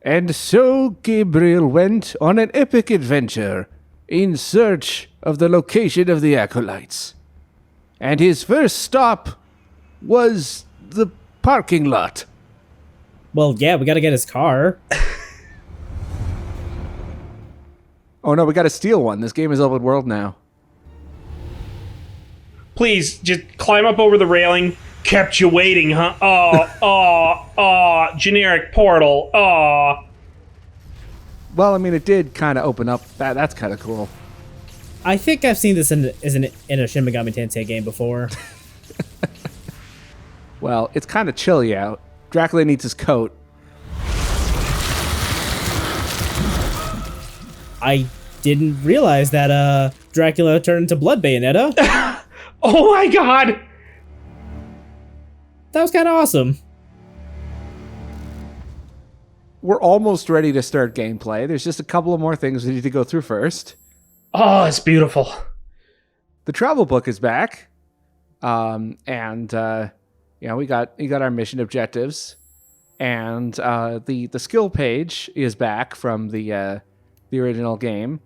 And so Gabriel went on an epic adventure in search of the location of the acolytes. And his first stop was the parking lot. Well, yeah, we gotta get his car. Oh no, we gotta steal one. This game is open world now. Please, just climb up over the railing. Kept you waiting, huh? Generic portal. Well, I mean, it did kind of open up. That's kind of cool. I think I've seen this in a Shin Megami Tensei game before. Well, it's kind of chilly out. Dracula needs his coat. I didn't realize that Dracula turned into Blood Bayonetta. Oh my god! That was kind of awesome. We're almost ready to start gameplay. There's just a couple of more things we need to go through first. Oh, it's beautiful. The travel book is back. We got our mission objectives. And the skill page is back from the original game,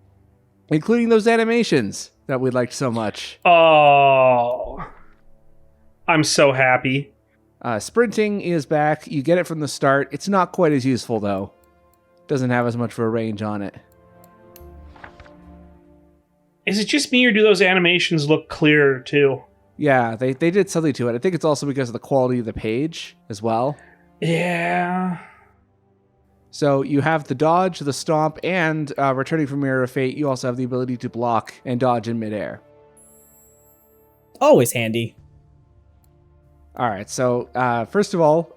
including those animations that we liked so much. Oh, I'm so happy. Sprinting is back. You get it from the start. It's not quite as useful, though. Doesn't have as much of a range on it. Is it just me, or do those animations look clearer, too? Yeah, they did something to it. I think it's also because of the quality of the page as well. Yeah. So you have the dodge, the stomp, and returning from Mirror of Fate, you also have the ability to block and dodge in midair. Always handy. All right, so first of all,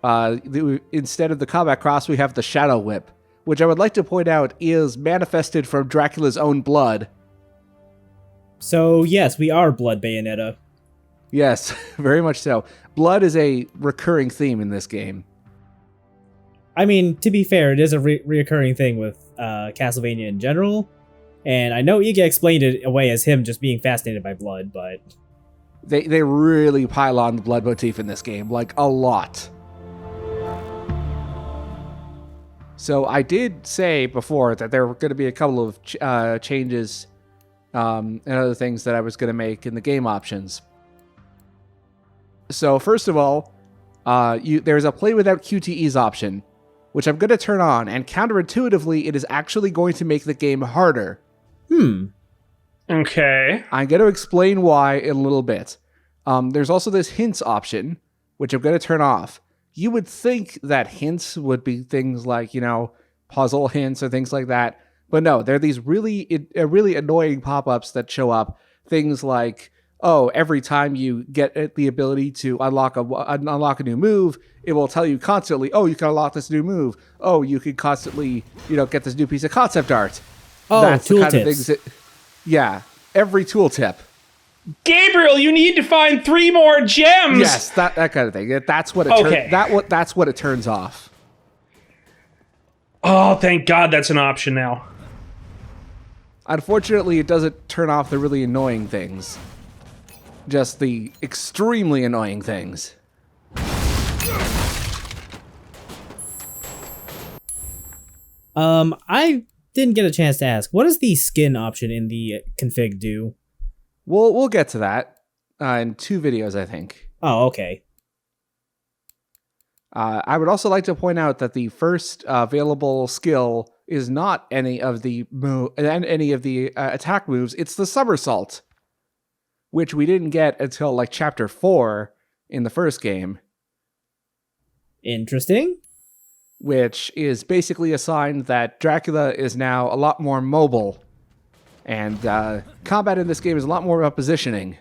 instead of the combat cross, we have the Shadow Whip, which I would like to point out is manifested from Dracula's own blood. So, yes, we are Blood Bayonetta. Yes, very much so. Blood is a recurring theme in this game. I mean, to be fair, it is a reoccurring thing with Castlevania in general. And I know Iga explained it away as him just being fascinated by blood, but... They really pile on the blood motif in this game, like a lot. So I did say before that there were going to be a couple of changes and other things that I was going to make in the game options. So first of all, there's a play without QTEs option, which I'm going to turn on, and counterintuitively, it is actually going to make the game harder. Okay. I'm going to explain why in a little bit. There's also this hints option, which I'm going to turn off. You would think that hints would be things like, puzzle hints or things like that. But no, they're these really annoying pop-ups that show up. Things like, oh, every time you get the ability to unlock a new move, it will tell you constantly, oh, you can unlock this new move. Oh, you can constantly, get this new piece of concept art. Oh, that's the kind of tooltips. things yeah, every tooltip. Gabriel, you need to find 3 more gems! Yes, that kind of thing. That's what it Okay. that's what it turns off. Oh, thank God that's an option now. Unfortunately, it doesn't turn off the really annoying things. Just the extremely annoying things. I didn't get a chance to ask. What does the skin option in the config do? We'll get to that in 2 videos, I think. Oh, okay. I would also like to point out that the first available skill is not any of the attack moves. It's the somersault, which we didn't get until like chapter 4 in the first game. Interesting. Which is basically a sign that Dracula is now a lot more mobile. And combat in this game is a lot more about positioning.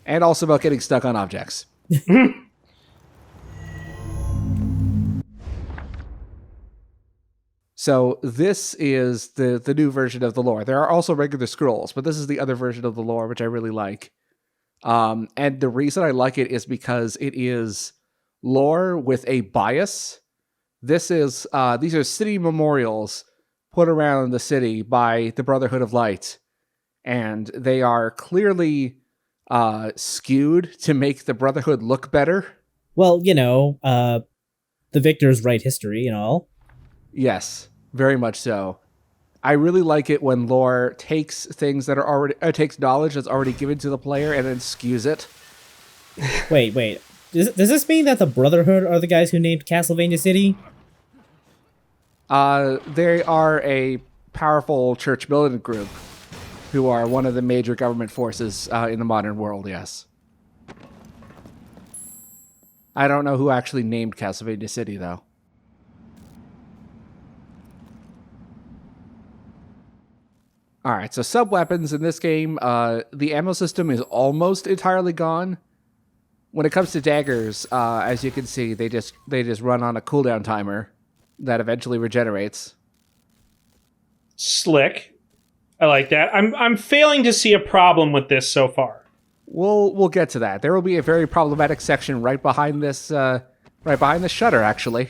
And also about getting stuck on objects. So this is the new version of the lore. There are also regular scrolls, but this is the other version of the lore, which I really like. And the reason I like it is because it is lore with a bias. These are city memorials put around the city by the Brotherhood of Light, and they are clearly skewed to make the Brotherhood look better. Well, the victors write history and all. Yes, very much so. I really like it when lore takes things that are already takes knowledge that's already given to the player and then skews it. Wait. Does this mean that the Brotherhood are the guys who named Castlevania City? They are a powerful church militant group who are one of the major government forces in the modern world, yes. I don't know who actually named Castlevania City, though. Alright, so sub-weapons in this game, the ammo system is almost entirely gone. When it comes to daggers, as you can see, they just run on a cooldown timer that eventually regenerates. Slick. I like that. I'm failing to see a problem with this so far. We'll get to that. There will be a very problematic section right behind this shutter, actually.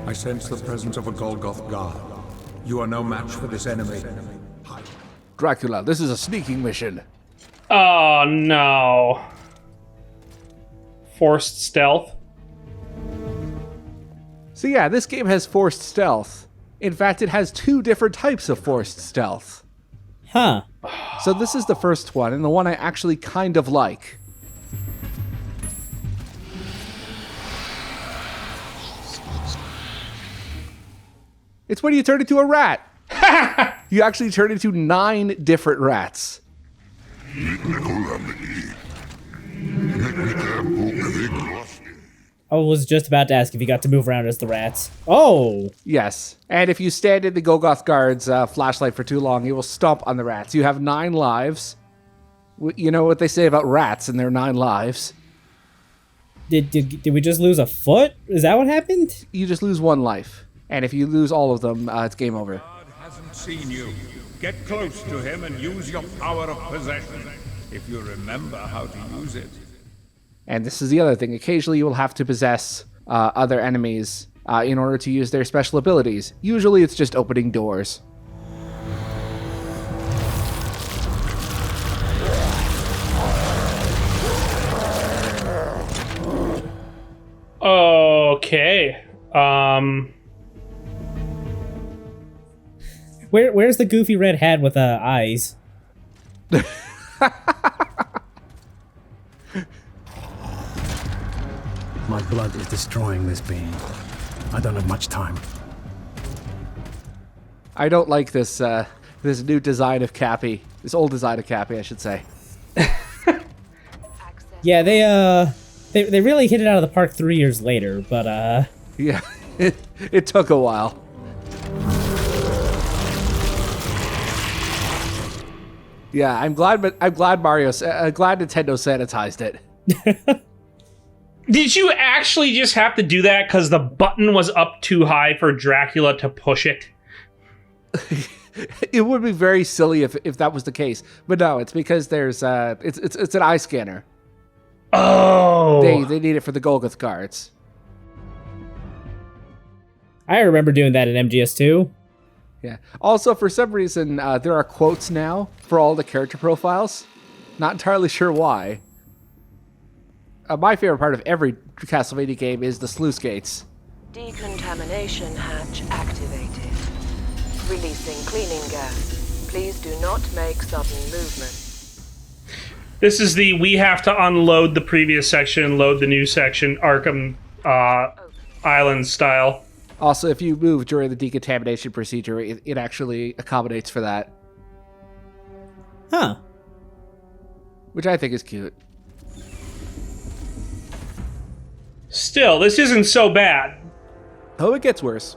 I sense the presence of a Golgoth guard. You are no match for this enemy. Hide. Dracula, this is a sneaking mission. Oh, no. Forced stealth. So yeah, this game has forced stealth. In fact, it has 2 different types of forced stealth. Huh. So this is the first one, and the one I actually kind of like. It's when you turn into a rat. You actually turn into 9 different rats. I was just about to ask if you got to move around as the rats. Oh! Yes. And if you stand in the Golgoth guard's flashlight for too long, you will stomp on the rats. You have 9 lives. You know what they say about rats and their 9 lives. Did we just lose a foot? Is that what happened? You just lose 1 life. And if you lose all of them, it's game over. God hasn't seen you. Get close to him and use your power of possession, if you remember how to use it. And this is the other thing. Occasionally you will have to possess other enemies in order to use their special abilities. Usually it's just opening doors. Okay. Where's the goofy red hat with eyes? My blood is destroying this being. I don't have much time. I don't like this this new design of Cappy. This old design of Cappy, I should say. Yeah, they really hit it out of the park 3 years later, but Yeah, it took a while. Yeah, I'm glad glad Nintendo sanitized it. Did you actually just have to do that because the button was up too high for Dracula to push it? It would be very silly if that was the case, but no, it's because there's it's an eye scanner. Oh, They need it for the Golgoth guards. I remember doing that in MGS2. Yeah. Also, for some reason, there are quotes now for all the character profiles. Not entirely sure why. My favorite part of every Castlevania game is the sluice gates. Decontamination hatch activated. Releasing cleaning gas. Please do not make sudden movement. this is we have to unload the previous section, load the new section, Arkham Island style. Also, if you move during the decontamination procedure, it actually accommodates for that. Huh. Which I think is cute. Still, this isn't so bad. Oh, it gets worse.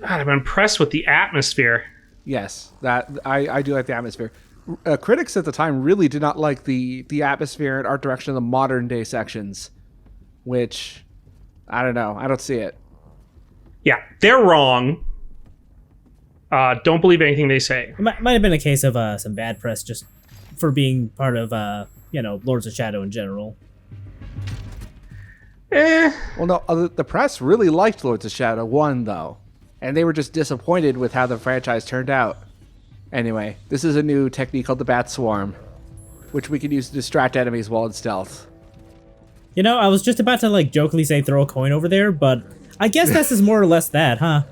God, I'm impressed with the atmosphere. Yes, that I do like the atmosphere. Critics at the time really did not like the atmosphere and art direction of the modern day sections, which I don't know. I don't see it. Yeah, they're wrong. Don't believe anything they say. It might have been a case of some bad press just for being part of, Lords of Shadow in general. Well, no, the press really liked Lords of Shadow 1, though. And they were just disappointed with how the franchise turned out. Anyway, this is a new technique called the Bat Swarm, which we can use to distract enemies while in stealth. I was just about to, jokingly say throw a coin over there, but I guess that's just more or less that, huh?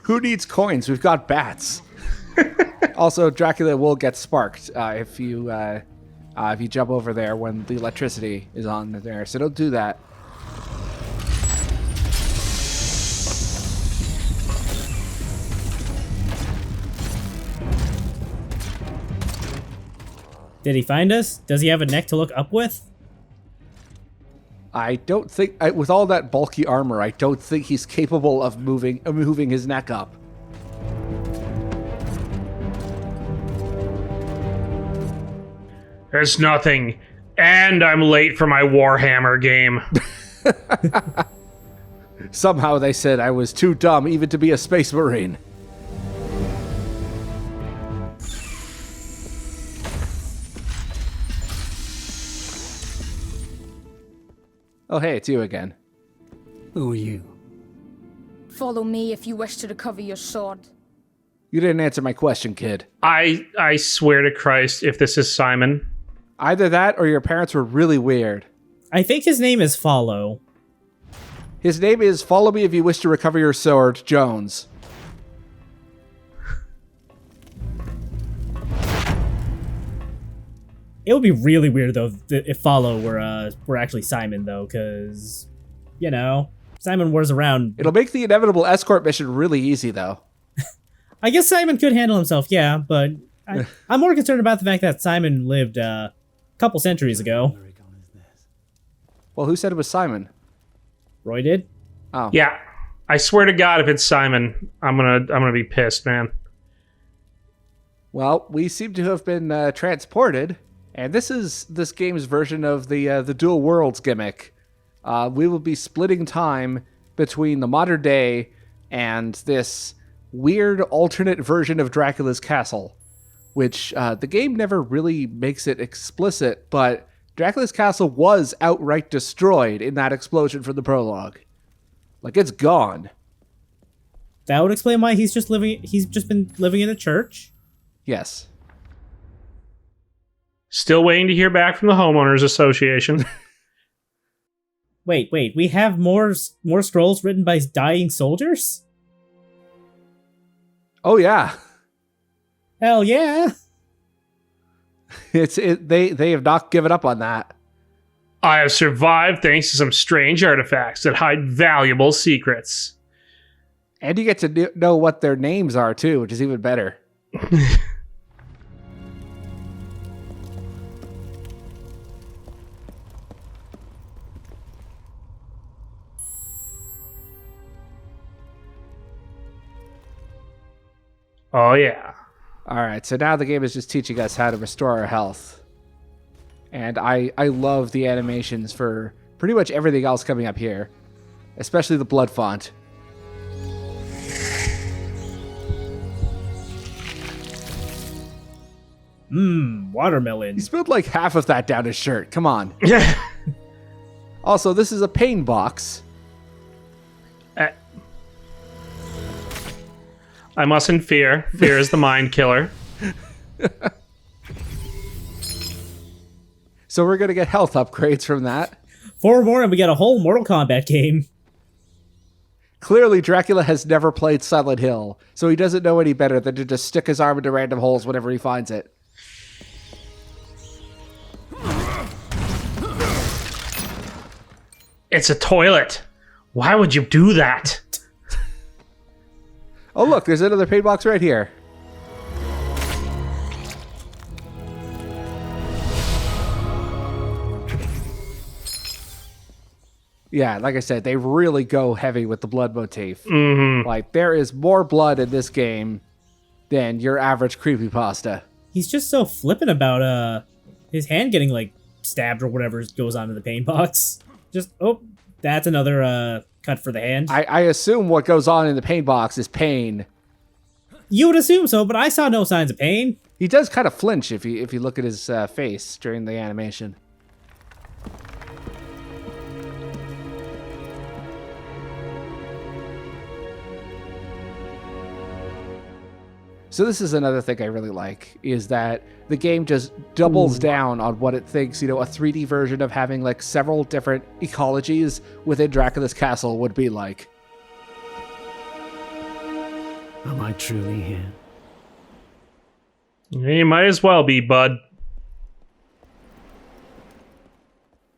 Who needs coins? We've got bats. Also, Dracula will get sparked if you jump over there when the electricity is on there, so don't do that. Did he find us? Does he have a neck to look up with? I don't think, with all that bulky armor, I don't think he's capable of moving his neck up. There's nothing. And I'm late for my Warhammer game. Somehow they said I was too dumb even to be a Space Marine. Oh, hey, it's you again. Who are you? Follow me if you wish to recover your sword. You didn't answer my question, kid. I swear to Christ, if this is Simon. Either that or your parents were really weird. I think his name is Follow. His name is Follow Me If You Wish to Recover Your Sword, Jones. It would be really weird, though, if Follow were actually Simon, though, because, Simon wears around. It'll make the inevitable escort mission really easy, though. I guess Simon could handle himself, yeah, but I'm more concerned about the fact that Simon lived a couple centuries ago. Well, who said it was Simon? Roy did? Oh. Yeah, I swear to God, if it's Simon, I'm gonna be pissed, man. Well, we seem to have been transported, and this is this game's version of the Dual Worlds gimmick. We will be splitting time between the modern day and this weird alternate version of Dracula's castle, which the game never really makes it explicit, but Dracula's castle was outright destroyed in that explosion from the prologue. Like, it's gone. That would explain why he's just been living in a church. Yes. Still waiting to hear back from the homeowners association. Wait, we have more scrolls written by dying soldiers? Oh yeah. Hell yeah. They have not given up on that. I have survived thanks to some strange artifacts that hide valuable secrets. And you get to know what their names are too, which is even better. Oh yeah. All right, so now the game is just teaching us how to restore our health. And I love the animations for pretty much everything else coming up here, especially the blood font. Watermelon. He spilled like half of that down his shirt. Come on. Yeah. Also, this is a pain box. I mustn't fear. Fear is the mind killer. So we're going to get health upgrades from that. 4 more and we get a whole Mortal Kombat game. Clearly, Dracula has never played Silent Hill, so he doesn't know any better than to just stick his arm into random holes whenever he finds it. It's a toilet. Why would you do that? Oh, look, there's another pain box right here. Yeah, like I said, they really go heavy with the blood motif. Mm-hmm. Like, there is more blood in this game than your average creepypasta. He's just so flippant about his hand getting, like, stabbed or whatever goes on in the pain box. Just that's another cut for the hand. I assume what goes on in the pain box is pain. You would assume so, but I saw no signs of pain. He does kind of flinch if you look at his face during the animation. So this is another thing I really like, is that the game just doubles down on what it thinks, a 3D version of having like several different ecologies within Dracula's castle would be like. Am I truly here? You might as well be, bud.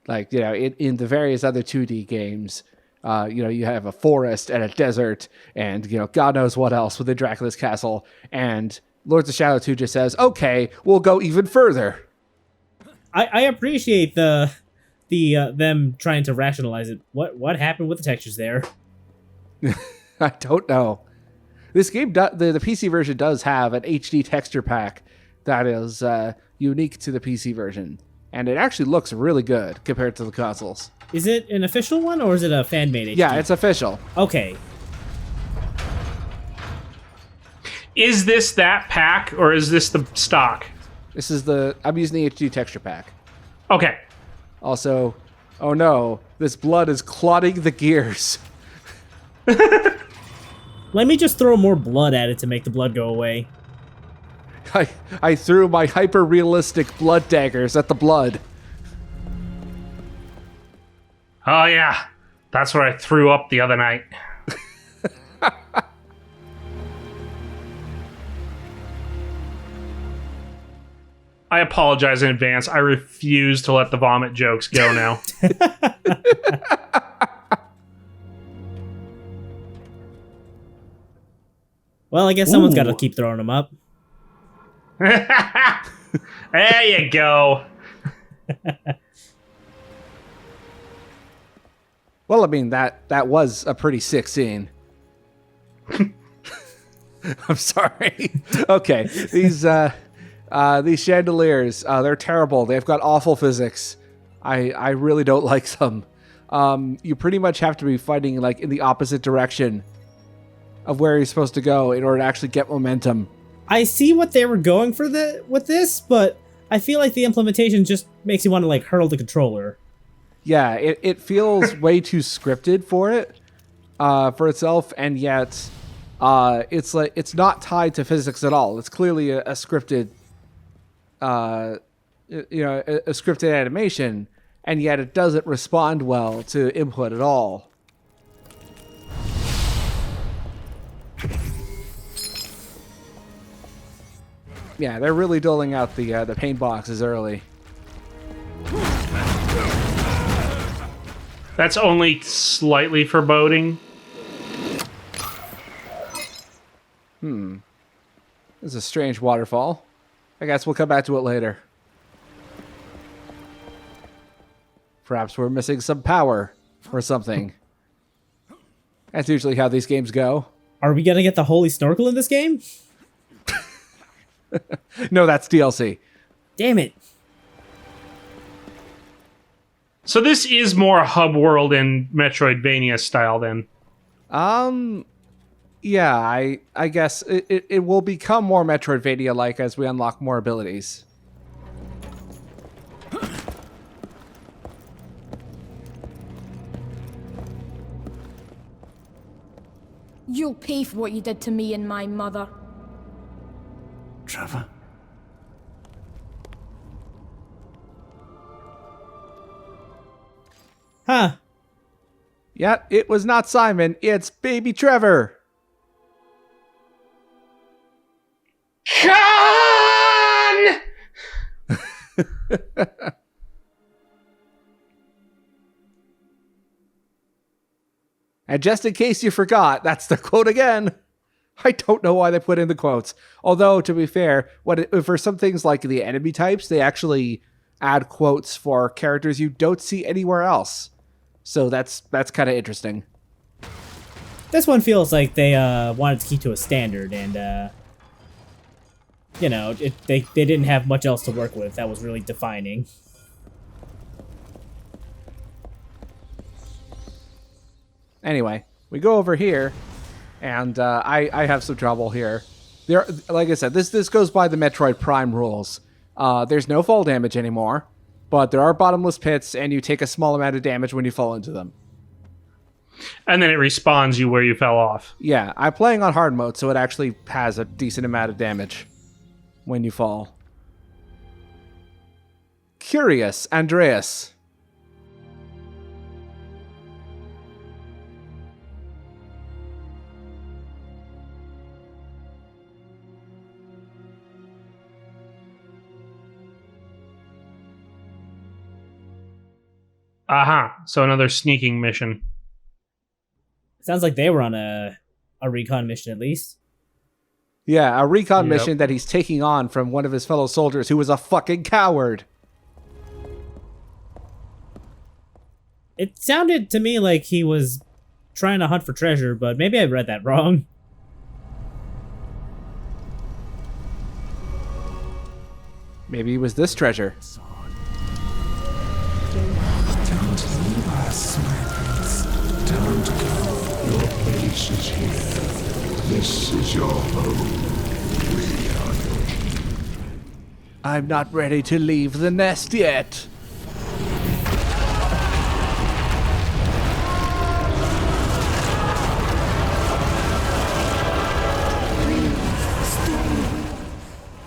Like, in the various other 2D games, you have a forest and a desert and, God knows what else within Dracula's castle. And Lords of Shadow 2 just says, okay, we'll go even further. I appreciate the them trying to rationalize it. What happened with the textures there? I don't know. This game, the PC version does have an HD texture pack that is unique to the PC version. And it actually looks really good compared to the consoles. Is it an official one or is it a fan-made HD? Yeah, it's official. Okay. Is this that pack or is this the stock? This is I'm using the HD texture pack. Okay. Also, oh no, this blood is clotting the gears. Let me just throw more blood at it to make the blood go away. I threw my hyper-realistic blood daggers at the blood. Oh yeah, that's what I threw up the other night. I apologize in advance. I refuse to let the vomit jokes go now. Well, I guess someone's got to keep throwing them up. There you go. Well, I mean, that was a pretty sick scene. I'm sorry. Okay, these chandeliers, they're terrible. They've got awful physics. I really don't like them. You pretty much have to be fighting like in the opposite direction of where you're supposed to go in order to actually get momentum. I see what they were going for with this, but I feel like the implementation just makes you want to like hurl the controller. Yeah, it feels way too scripted for itself, and yet it's like it's not tied to physics at all. It's clearly a scripted, a scripted animation, and yet it doesn't respond well to input at all. Yeah, they're really doling out the paint boxes early. That's only slightly foreboding. This is a strange waterfall. I guess we'll come back to it later. Perhaps we're missing some power or something. That's usually how these games go. Are we gonna get the holy snorkel in this game? No, that's DLC. Damn it. So this is more hub world and Metroidvania style then. Yeah, I guess it will become more Metroidvania-like as we unlock more abilities. You'll pay for what you did to me and my mother. Trevor? Huh. Yeah, it was not Simon, it's baby Trevor. Con! And just in case you forgot, that's the quote again. I don't know why they put in the quotes. Although, to be fair, for some things like the enemy types, they actually add quotes for characters you don't see anywhere else. So that's kind of interesting. This one feels like they wanted to keep to a standard, and they didn't have much else to work with that was really defining. Anyway, we go over here, and I have some trouble here. There, like I said, this goes by the Metroid Prime rules. There's no fall damage anymore, but there are bottomless pits, and you take a small amount of damage when you fall into them. And then it respawns you where you fell off. Yeah, I'm playing on hard mode, so it actually has a decent amount of damage when you fall. Curious, Andreas. Aha. So another sneaking mission. Sounds like they were on a recon mission at least. Yeah, a recon mission that he's taking on from one of his fellow soldiers who was a fucking coward. It sounded to me like he was trying to hunt for treasure, but maybe I read that wrong. Maybe it was this treasure. Don't leave us, my prince. Don't go. Your base is here. This is your home. We are your king. I'm not ready to leave the nest yet.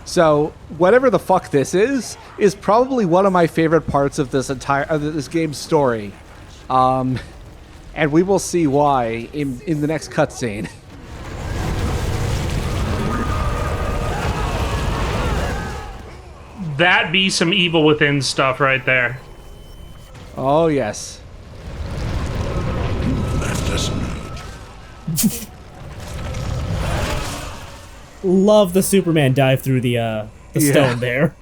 So, whatever the fuck this is probably one of my favorite parts of this this game's story. And we will see why in the next cutscene. That be some Evil Within stuff right there. Oh, yes. Left us meet. Love the Superman dive through the stone there.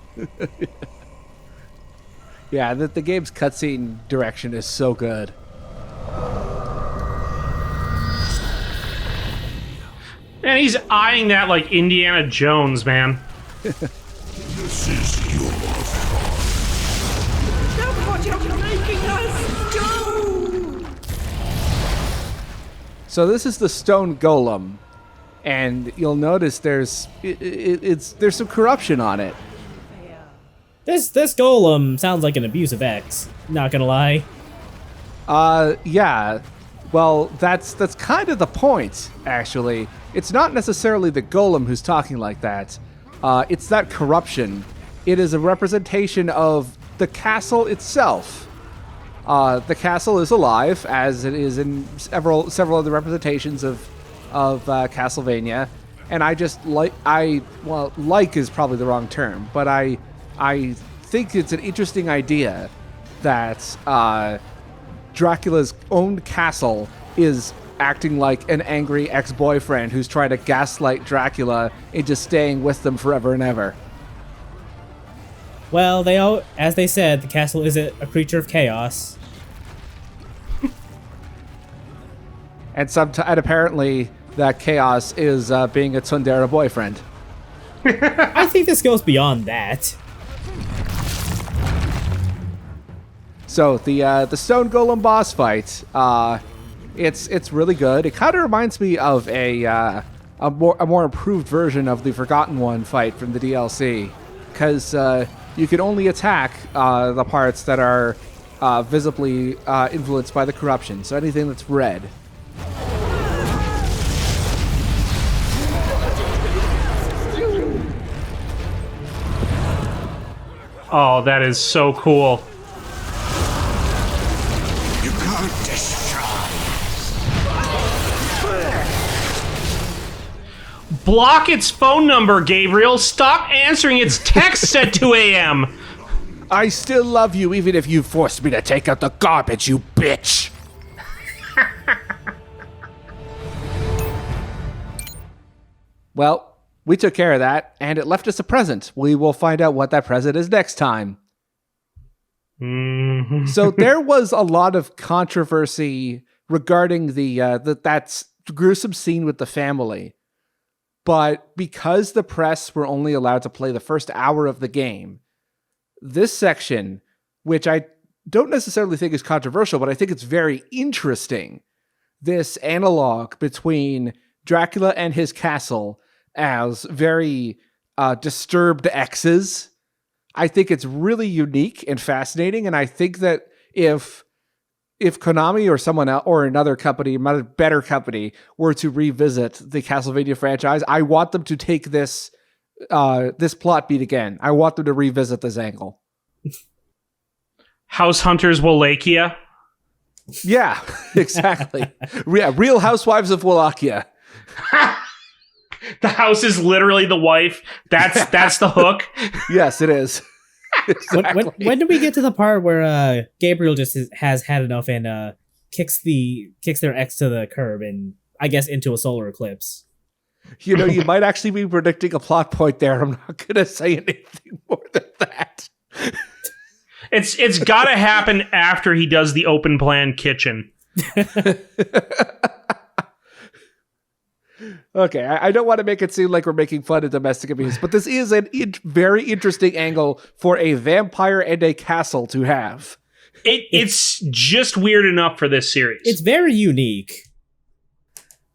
Yeah, the game's cutscene direction is so good. And he's eyeing that like Indiana Jones, man. This is your fault. Look what you're making us do! So this is the stone golem, and you'll notice there's some corruption on it. This golem sounds like an abusive ex. Not gonna lie. Yeah. Well, that's kind of the point, actually. It's not necessarily the golem who's talking like that. It's that corruption. It is a representation of the castle itself. The castle is alive, as it is in several of the representations of Castlevania, and I just like is probably the wrong term, but I think it's an interesting idea that Dracula's own castle is acting like an angry ex-boyfriend who's trying to gaslight Dracula into staying with them forever and ever. Well, as they said, the castle is a creature of chaos. And apparently that chaos is being a tsundere boyfriend. I think this goes beyond that. So the stone golem boss fight, it's really good. It kind of reminds me of a more improved version of the Forgotten One fight from the DLC, because you can only attack the parts that are visibly influenced by the corruption. So anything that's red. Oh, that is so cool. You can't destroy. Block its phone number, Gabriel. Stop answering its texts at 2 a.m. I still love you even if you forced me to take out the garbage, you bitch. Well, we took care of that, and it left us a present. We will find out what that present is next time. Mm-hmm. So there was a lot of controversy regarding that gruesome scene with the family. But because the press were only allowed to play the first hour of the game, this section, which I don't necessarily think is controversial, but I think it's very interesting, this analog between Dracula and his castle as very disturbed exes. I think it's really unique and fascinating, and I think that if Konami or someone else or another company, a better company, were to revisit the Castlevania franchise, I want them to take this plot beat again. I want them to revisit this angle. House Hunters Wallachia. Yeah, exactly. Real Housewives of Wallachia. The house is literally the wife. That's the hook. Yes, it is. Exactly. When do we get to the part where Gabriel just has had enough and kicks their ex to the curb and I guess into a solar eclipse? You know, you might actually be predicting a plot point there. I'm not going to say anything more than that. It's got to happen after he does the open plan kitchen. Okay, I don't want to make it seem like we're making fun of domestic abuse, but this is a very interesting angle for a vampire and a castle to have. It's just weird enough for this series. It's very unique.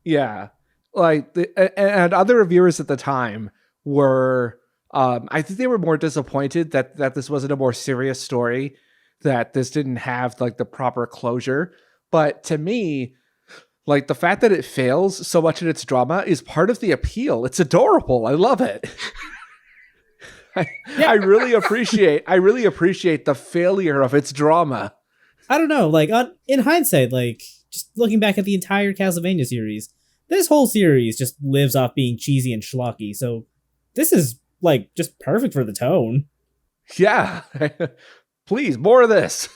Yeah. Like, and other reviewers at the time were, I think they were more disappointed that this wasn't a more serious story, that this didn't have like the proper closure. But to me, like, the fact that it fails so much in its drama is part of the appeal. It's adorable. I love it. I really appreciate the failure of its drama. I don't know, like in hindsight, like just looking back at the entire Castlevania series, this whole series just lives off being cheesy and schlocky. So this is like just perfect for the tone. Yeah. Please, more of this.